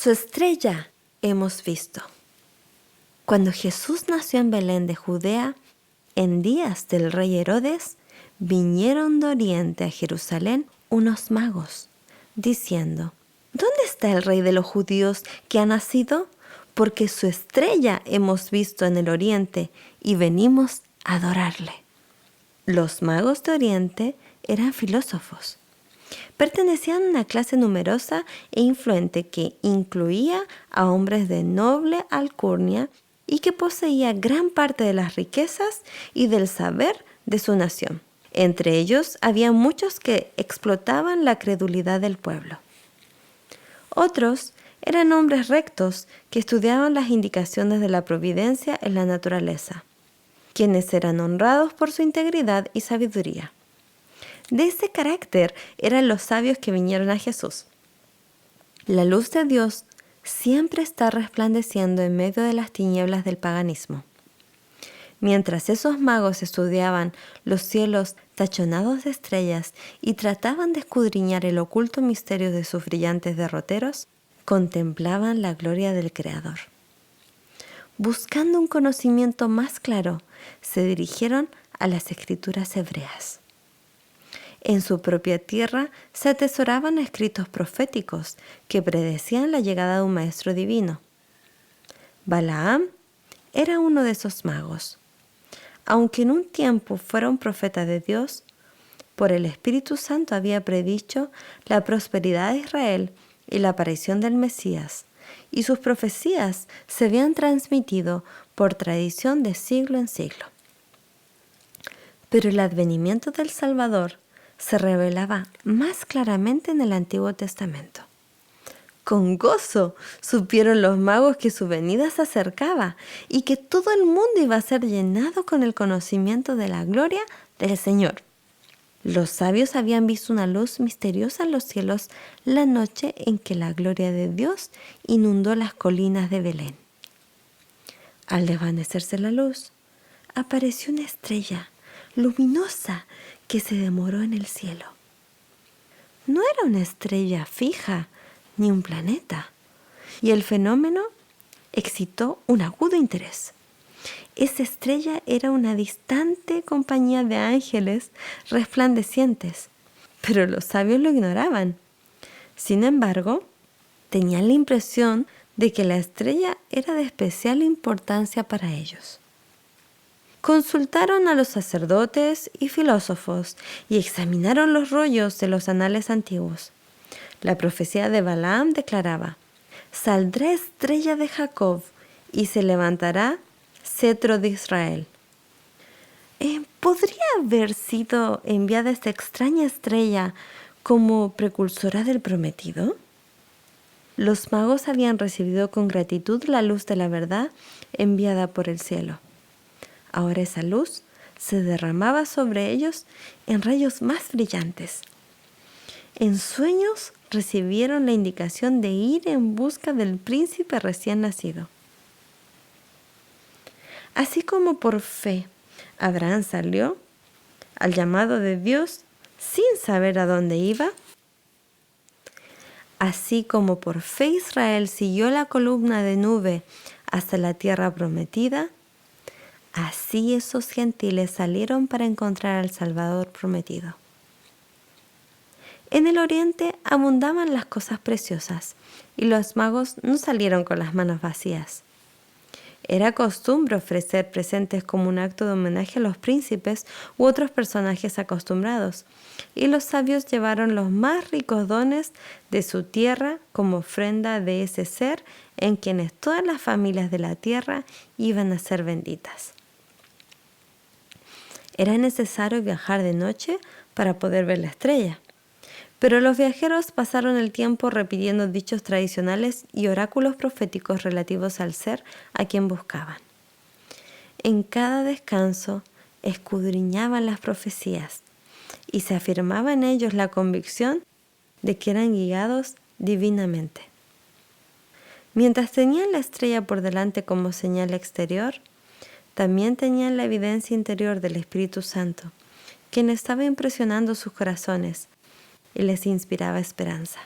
Su estrella hemos visto. Cuando Jesús nació en Belén de Judea, en días del rey Herodes, vinieron de oriente a Jerusalén unos magos, diciendo: ¿Dónde está el rey de los judíos que ha nacido? Porque su estrella hemos visto en el oriente y venimos a adorarle. Los magos de oriente eran filósofos. Pertenecían a una clase numerosa e influente que incluía a hombres de noble alcurnia y que poseía gran parte de las riquezas y del saber de su nación. Entre ellos había muchos que explotaban la credulidad del pueblo. Otros eran hombres rectos que estudiaban las indicaciones de la providencia en la naturaleza, quienes eran honrados por su integridad y sabiduría. De ese carácter eran los sabios que vinieron a Jesús. La luz de Dios siempre está resplandeciendo en medio de las tinieblas del paganismo. Mientras esos magos estudiaban los cielos tachonados de estrellas y trataban de escudriñar el oculto misterio de sus brillantes derroteros, contemplaban la gloria del Creador. Buscando un conocimiento más claro, se dirigieron a las escrituras hebreas. En su propia tierra se atesoraban escritos proféticos que predecían la llegada de un maestro divino. Balaam era uno de esos magos. Aunque en un tiempo fuera un profeta de Dios, por el Espíritu Santo había predicho la prosperidad de Israel y la aparición del Mesías, y sus profecías se habían transmitido por tradición de siglo en siglo. Pero el advenimiento del Salvador se revelaba más claramente en el Antiguo Testamento. Con gozo supieron los magos que su venida se acercaba y que todo el mundo iba a ser llenado con el conocimiento de la gloria del Señor. Los sabios habían visto una luz misteriosa en los cielos la noche en que la gloria de Dios inundó las colinas de Belén. Al desvanecerse la luz, apareció una estrella luminosa que se demoró en el cielo. No era una estrella fija ni un planeta, y el fenómeno excitó un agudo interés. Esa estrella era una distante compañía de ángeles resplandecientes, pero los sabios lo ignoraban. Sin embargo, tenían la impresión de que la estrella era de especial importancia para ellos. Consultaron a los sacerdotes y filósofos y examinaron los rollos de los anales antiguos. La profecía de Balaam declaraba: «Saldrá estrella de Jacob y se levantará cetro de Israel». ¿Podría haber sido enviada esta extraña estrella como precursora del prometido? Los magos habían recibido con gratitud la luz de la verdad enviada por el cielo. Ahora esa luz se derramaba sobre ellos en rayos más brillantes. En sueños recibieron la indicación de ir en busca del príncipe recién nacido. Así como por fe Abraham salió al llamado de Dios sin saber a dónde iba, así como por fe Israel siguió la columna de nube hasta la tierra prometida, así esos gentiles salieron para encontrar al Salvador prometido. En el oriente abundaban las cosas preciosas, y los magos no salieron con las manos vacías. Era costumbre ofrecer presentes como un acto de homenaje a los príncipes u otros personajes acostumbrados, y los sabios llevaron los más ricos dones de su tierra como ofrenda de ese ser en quienes todas las familias de la tierra iban a ser benditas. Era necesario viajar de noche para poder ver la estrella. Pero los viajeros pasaron el tiempo repitiendo dichos tradicionales y oráculos proféticos relativos al ser a quien buscaban. En cada descanso escudriñaban las profecías y se afirmaba en ellos la convicción de que eran guiados divinamente. Mientras tenían la estrella por delante como señal exterior, también tenían la evidencia interior del Espíritu Santo, quien estaba impresionando sus corazones y les inspiraba esperanza.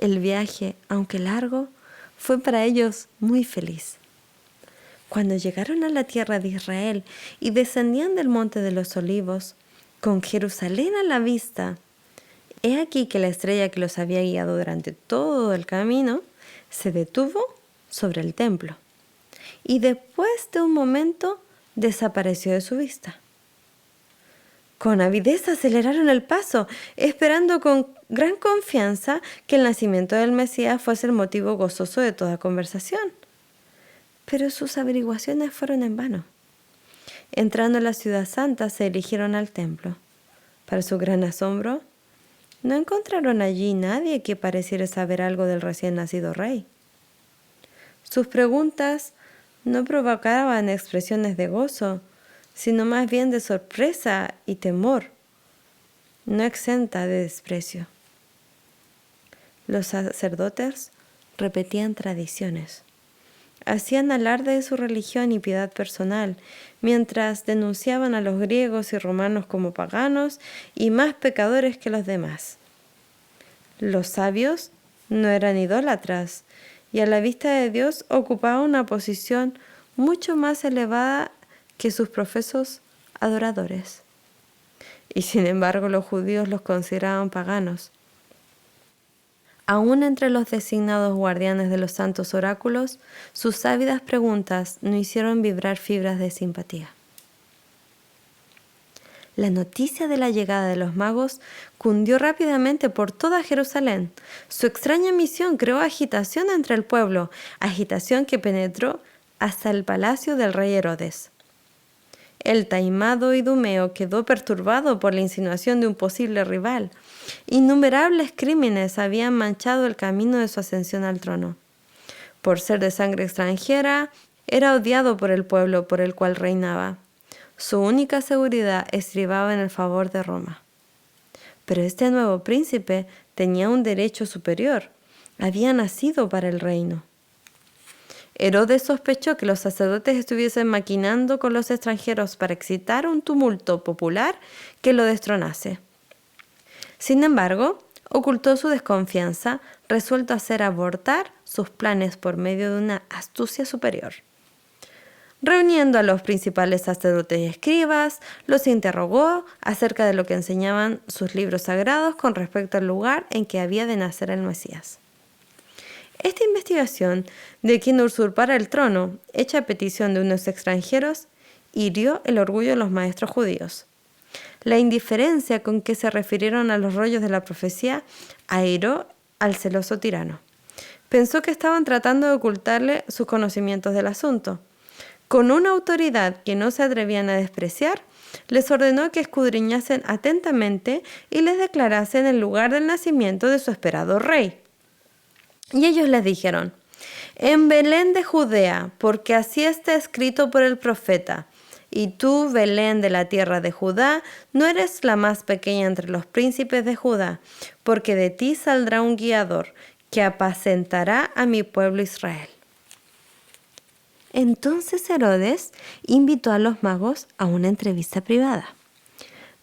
El viaje, aunque largo, fue para ellos muy feliz. Cuando llegaron a la tierra de Israel y descendían del monte de los olivos, con Jerusalén a la vista, he aquí que la estrella que los había guiado durante todo el camino se detuvo sobre el templo y después de un momento desapareció de su vista. Con avidez aceleraron el paso, esperando con gran confianza que el nacimiento del Mesías fuese el motivo gozoso de toda conversación. Pero sus averiguaciones fueron en vano. Entrando a la ciudad santa, se dirigieron al templo. Para su gran asombro, no encontraron allí nadie que pareciera saber algo del recién nacido rey. Sus preguntas no provocaban expresiones de gozo, sino más bien de sorpresa y temor, no exenta de desprecio. Los sacerdotes repetían tradiciones. Hacían alarde de su religión y piedad personal, mientras denunciaban a los griegos y romanos como paganos y más pecadores que los demás. Los sabios no eran idólatras y a la vista de Dios ocupaban una posición mucho más elevada que sus profesos adoradores. Y sin embargo los judíos los consideraban paganos. Aún entre los designados guardianes de los santos oráculos, sus ávidas preguntas no hicieron vibrar fibras de simpatía. La noticia de la llegada de los magos cundió rápidamente por toda Jerusalén. Su extraña misión creó agitación entre el pueblo, agitación que penetró hasta el palacio del rey Herodes. El taimado Idumeo quedó perturbado por la insinuación de un posible rival. Innumerables crímenes habían manchado el camino de su ascensión al trono. Por ser de sangre extranjera, era odiado por el pueblo por el cual reinaba. Su única seguridad estribaba en el favor de Roma. Pero este nuevo príncipe tenía un derecho superior. Había nacido para el reino. Herodes sospechó que los sacerdotes estuviesen maquinando con los extranjeros para excitar un tumulto popular que lo destronase. Sin embargo, ocultó su desconfianza, resuelto a hacer abortar sus planes por medio de una astucia superior. Reuniendo a los principales sacerdotes y escribas, los interrogó acerca de lo que enseñaban sus libros sagrados con respecto al lugar en que había de nacer el Mesías. Esta investigación de quien usurpara el trono, hecha a petición de unos extranjeros, hirió el orgullo de los maestros judíos. La indiferencia con que se refirieron a los rollos de la profecía airó al celoso tirano. Pensó que estaban tratando de ocultarle sus conocimientos del asunto. Con una autoridad que no se atrevían a despreciar, les ordenó que escudriñasen atentamente y les declarasen el lugar del nacimiento de su esperado rey. Y ellos les dijeron: en Belén de Judea, porque así está escrito por el profeta. Y tú, Belén de la tierra de Judá, no eres la más pequeña entre los príncipes de Judá, porque de ti saldrá un guiador que apacentará a mi pueblo Israel. Entonces Herodes invitó a los magos a una entrevista privada.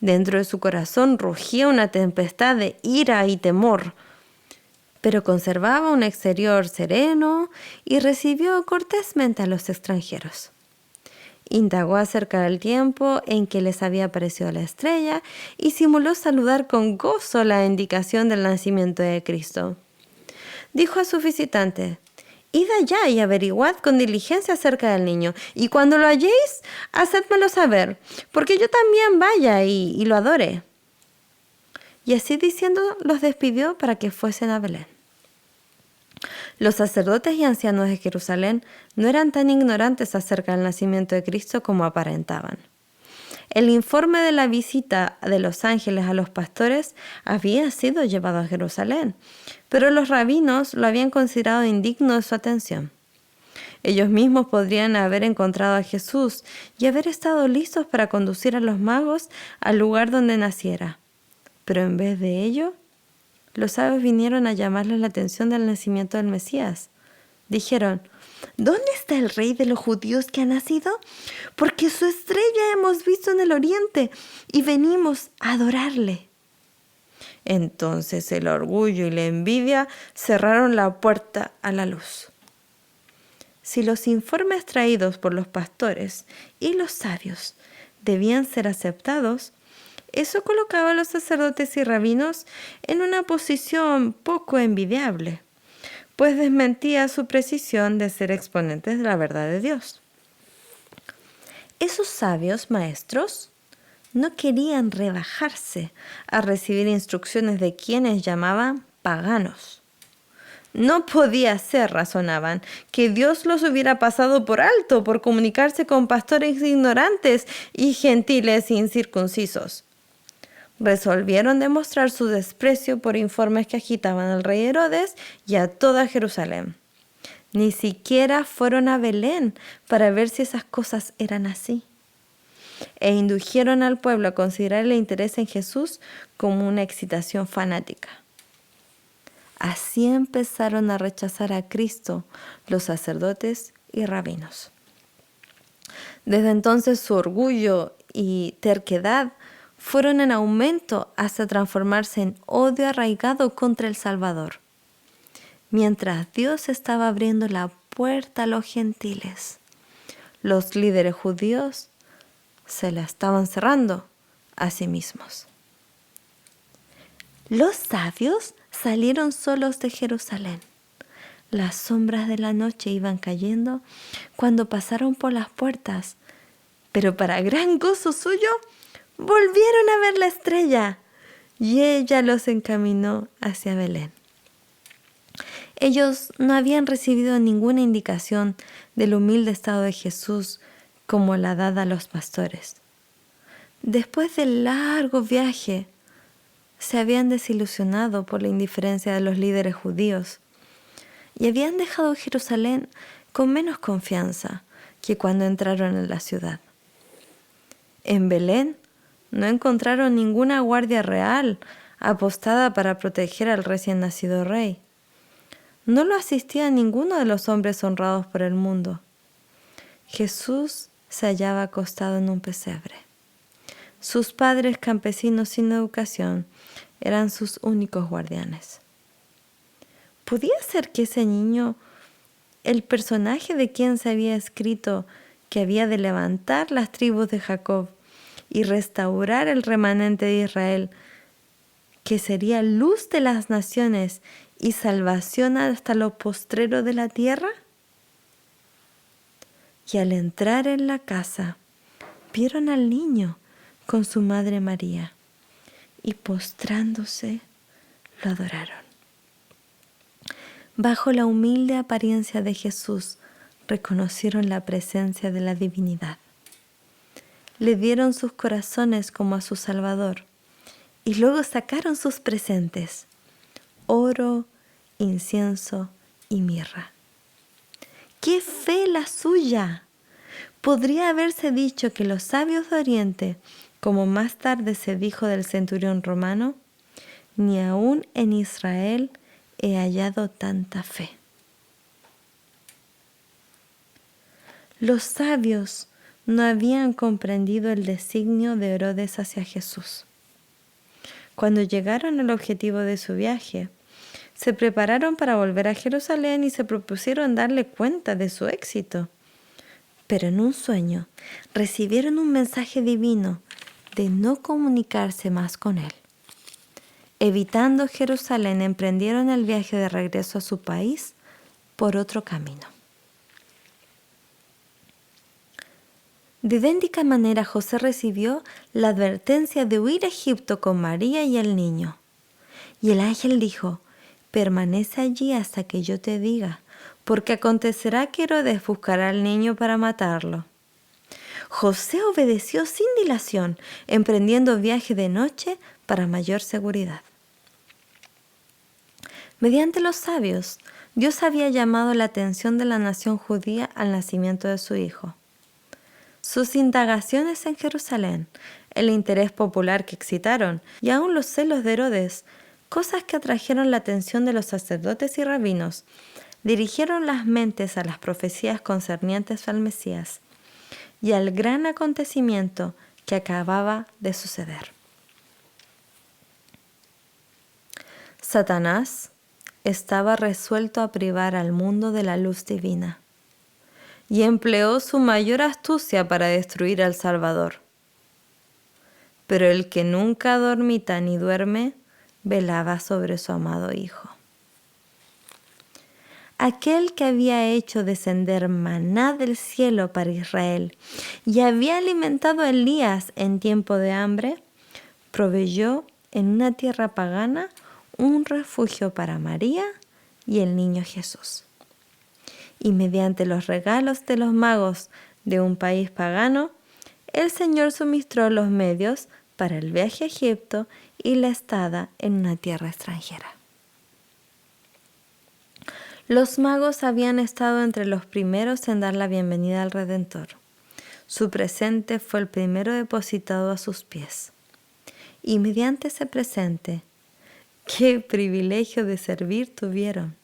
Dentro de su corazón rugía una tempestad de ira y temor, pero conservaba un exterior sereno y recibió cortésmente a los extranjeros. Indagó acerca del tiempo en que les había aparecido la estrella y simuló saludar con gozo la indicación del nacimiento de Cristo. Dijo a su visitante: id allá y averiguad con diligencia acerca del niño, y cuando lo halléis, hacedmelo saber, porque yo también vaya y lo adore. Y así diciendo, los despidió para que fuesen a Belén. Los sacerdotes y ancianos de Jerusalén no eran tan ignorantes acerca del nacimiento de Cristo como aparentaban. El informe de la visita de los ángeles a los pastores había sido llevado a Jerusalén, pero los rabinos lo habían considerado indigno de su atención. Ellos mismos podrían haber encontrado a Jesús y haber estado listos para conducir a los magos al lugar donde naciera. Pero en vez de ello, los sabios vinieron a llamarles la atención del nacimiento del Mesías. Dijeron: ¿dónde está el rey de los judíos que ha nacido? Porque su estrella hemos visto en el oriente y venimos a adorarle. Entonces el orgullo y la envidia cerraron la puerta a la luz. Si los informes traídos por los pastores y los sabios debían ser aceptados, eso colocaba a los sacerdotes y rabinos en una posición poco envidiable, pues desmentía su precisión de ser exponentes de la verdad de Dios. Esos sabios maestros no querían rebajarse a recibir instrucciones de quienes llamaban paganos. No podía ser, razonaban, que Dios los hubiera pasado por alto por comunicarse con pastores ignorantes y gentiles incircuncisos. Resolvieron demostrar su desprecio por informes que agitaban al rey Herodes y a toda Jerusalén. Ni siquiera fueron a Belén para ver si esas cosas eran así. E indujeron al pueblo a considerar el interés en Jesús como una excitación fanática. Así empezaron a rechazar a Cristo los sacerdotes y rabinos. Desde entonces su orgullo y terquedad fueron en aumento hasta transformarse en odio arraigado contra el Salvador. Mientras Dios estaba abriendo la puerta a los gentiles, los líderes judíos se la estaban cerrando a sí mismos. Los sabios salieron solos de Jerusalén. Las sombras de la noche iban cayendo cuando pasaron por las puertas, pero para gran gozo suyo, volvieron a ver la estrella y ella los encaminó hacia Belén. Ellos no habían recibido ninguna indicación del humilde estado de Jesús como la dada a los pastores. Después del largo viaje, se habían desilusionado por la indiferencia de los líderes judíos y habían dejado Jerusalén con menos confianza que cuando entraron en la ciudad. En Belén no encontraron ninguna guardia real apostada para proteger al recién nacido rey. No lo asistía ninguno de los hombres honrados por el mundo. Jesús se hallaba acostado en un pesebre. Sus padres, campesinos sin educación, eran sus únicos guardianes. ¿Podía ser que ese niño, el personaje de quien se había escrito que había de levantar las tribus de Jacob y restaurar el remanente de Israel, que sería luz de las naciones y salvación hasta lo postrero de la tierra? Y al entrar en la casa, vieron al niño con su madre María, y postrándose, lo adoraron. Bajo la humilde apariencia de Jesús, reconocieron la presencia de la divinidad. Le dieron sus corazones como a su Salvador, y luego sacaron sus presentes, oro, incienso y mirra. ¡Qué fe la suya! Podría haberse dicho que los sabios de Oriente, como más tarde se dijo del centurión romano, ni aún en Israel he hallado tanta fe. Los sabios no habían comprendido el designio de Herodes hacia Jesús. Cuando llegaron al objetivo de su viaje, se prepararon para volver a Jerusalén y se propusieron darle cuenta de su éxito. Pero en un sueño recibieron un mensaje divino de no comunicarse más con él. Evitando Jerusalén, emprendieron el viaje de regreso a su país por otro camino. De idéntica manera, José recibió la advertencia de huir a Egipto con María y el niño. Y el ángel dijo: permanece allí hasta que yo te diga, porque acontecerá que Herodes buscará al niño para matarlo. José obedeció sin dilación, emprendiendo viaje de noche para mayor seguridad. Mediante los sabios, Dios había llamado la atención de la nación judía al nacimiento de su hijo. Sus indagaciones en Jerusalén, el interés popular que excitaron y aún los celos de Herodes, cosas que atrajeron la atención de los sacerdotes y rabinos, dirigieron las mentes a las profecías concernientes al Mesías y al gran acontecimiento que acababa de suceder. Satanás estaba resuelto a privar al mundo de la luz divina y empleó su mayor astucia para destruir al Salvador. Pero el que nunca dormita ni duerme, velaba sobre su amado Hijo. Aquel que había hecho descender maná del cielo para Israel y había alimentado a Elías en tiempo de hambre, proveyó en una tierra pagana un refugio para María y el niño Jesús. Y mediante los regalos de los magos de un país pagano, el Señor suministró los medios para el viaje a Egipto y la estada en una tierra extranjera. Los magos habían estado entre los primeros en dar la bienvenida al Redentor. Su presente fue el primero depositado a sus pies. Y mediante ese presente, ¡qué privilegio de servir tuvieron!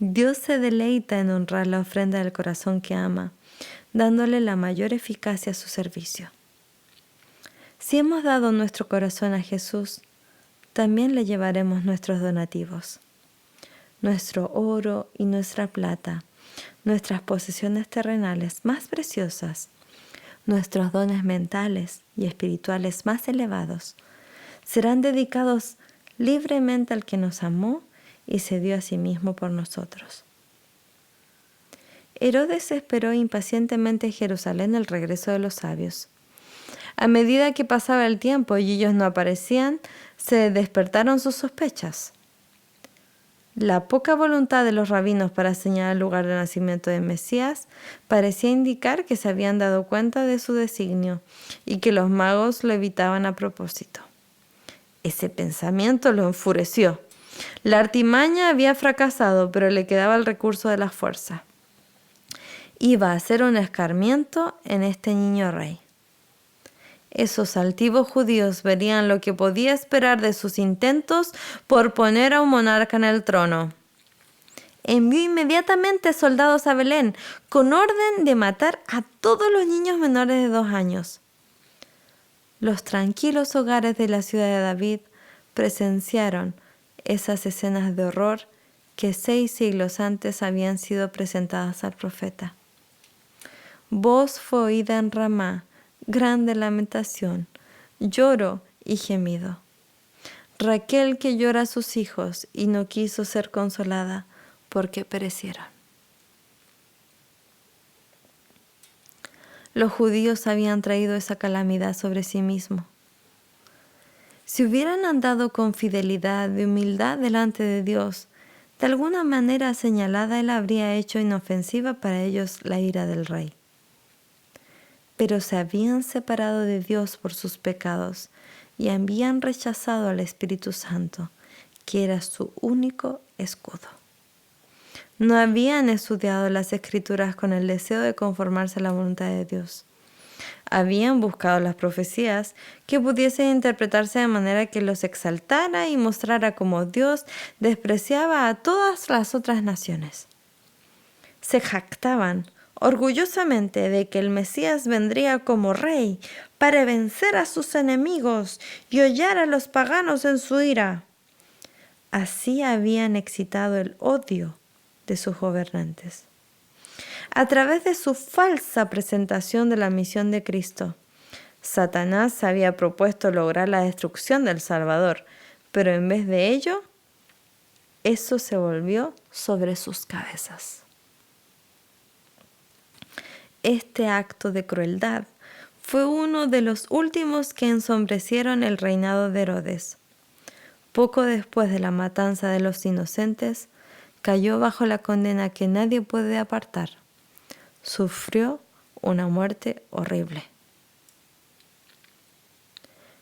Dios se deleita en honrar la ofrenda del corazón que ama, dándole la mayor eficacia a su servicio. Si hemos dado nuestro corazón a Jesús, también le llevaremos nuestros donativos. Nuestro oro y nuestra plata, nuestras posesiones terrenales más preciosas, nuestros dones mentales y espirituales más elevados, serán dedicados libremente al que nos amó y se dio a sí mismo por nosotros. Herodes esperó impacientemente en Jerusalén el regreso de los sabios. A medida que pasaba el tiempo y ellos no aparecían, se despertaron sus sospechas. La poca voluntad de los rabinos para señalar el lugar de nacimiento del Mesías parecía indicar que se habían dado cuenta de su designio y que los magos lo evitaban a propósito. Ese pensamiento lo enfureció. La artimaña había fracasado, pero le quedaba el recurso de la fuerza. Iba a hacer un escarmiento en este niño rey. Esos altivos judíos verían lo que podía esperar de sus intentos por poner a un monarca en el trono. Envió inmediatamente soldados a Belén con orden de matar a todos los niños menores de 2 años. Los tranquilos hogares de la ciudad de David presenciaron esas escenas de horror que 6 siglos antes habían sido presentadas al profeta. Voz fue oída en Ramá, grande lamentación, lloro y gemido. Raquel que llora a sus hijos y no quiso ser consolada porque perecieron. Los judíos habían traído esa calamidad sobre sí mismos. Si hubieran andado con fidelidad y humildad delante de Dios, de alguna manera señalada Él habría hecho inofensiva para ellos la ira del rey. Pero se habían separado de Dios por sus pecados y habían rechazado al Espíritu Santo, que era su único escudo. No habían estudiado las Escrituras con el deseo de conformarse a la voluntad de Dios. Habían buscado las profecías que pudiesen interpretarse de manera que los exaltara y mostrara cómo Dios despreciaba a todas las otras naciones. Se jactaban orgullosamente de que el Mesías vendría como rey para vencer a sus enemigos y hollar a los paganos en su ira. Así habían excitado el odio de sus gobernantes. A través de su falsa presentación de la misión de Cristo, Satanás había propuesto lograr la destrucción del Salvador, pero en vez de ello, eso se volvió sobre sus cabezas. Este acto de crueldad fue uno de los últimos que ensombrecieron el reinado de Herodes. Poco después de la matanza de los inocentes, cayó bajo la condena que nadie puede apartar. Sufrió una muerte horrible.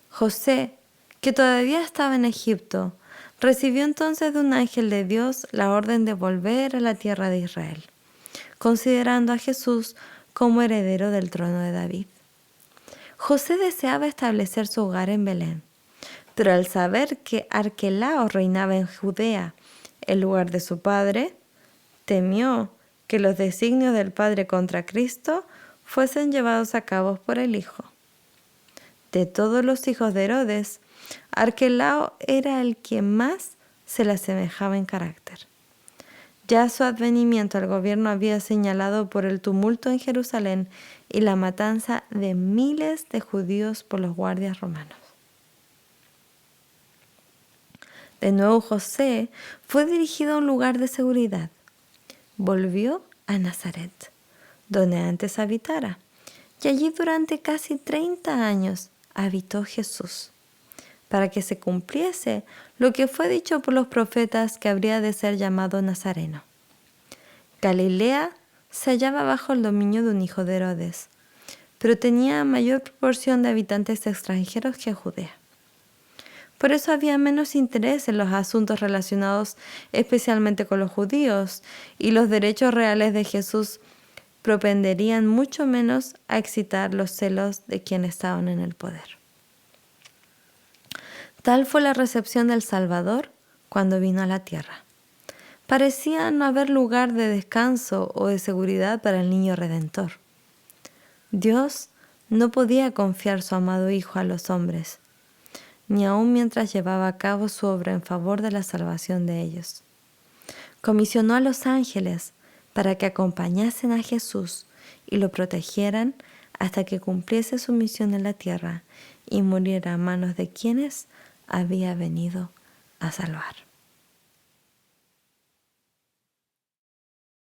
José, que todavía estaba en Egipto, recibió entonces de un ángel de Dios la orden de volver a la tierra de Israel, considerando a Jesús como heredero del trono de David. José deseaba establecer su hogar en Belén, pero al saber que Arquelao reinaba en Judea, en lugar de su padre, temió que los designios del Padre contra Cristo fuesen llevados a cabo por el Hijo. De todos los hijos de Herodes, Arquelao era el que más se le asemejaba en carácter. Ya su advenimiento al gobierno había señalado por el tumulto en Jerusalén y la matanza de miles de judíos por los guardias romanos. De nuevo José fue dirigido a un lugar de seguridad. Volvió a Nazaret, donde antes habitara, y allí durante casi 30 años habitó Jesús, para que se cumpliese lo que fue dicho por los profetas que habría de ser llamado Nazareno. Galilea se hallaba bajo el dominio de un hijo de Herodes, pero tenía mayor proporción de habitantes extranjeros que Judea. Por eso había menos interés en los asuntos relacionados especialmente con los judíos, y los derechos reales de Jesús propenderían mucho menos a excitar los celos de quienes estaban en el poder. Tal fue la recepción del Salvador cuando vino a la tierra. Parecía no haber lugar de descanso o de seguridad para el niño redentor. Dios no podía confiar su amado Hijo a los hombres, ni aun mientras llevaba a cabo su obra en favor de la salvación de ellos. Comisionó a los ángeles para que acompañasen a Jesús y lo protegieran hasta que cumpliese su misión en la tierra y muriera a manos de quienes había venido a salvar.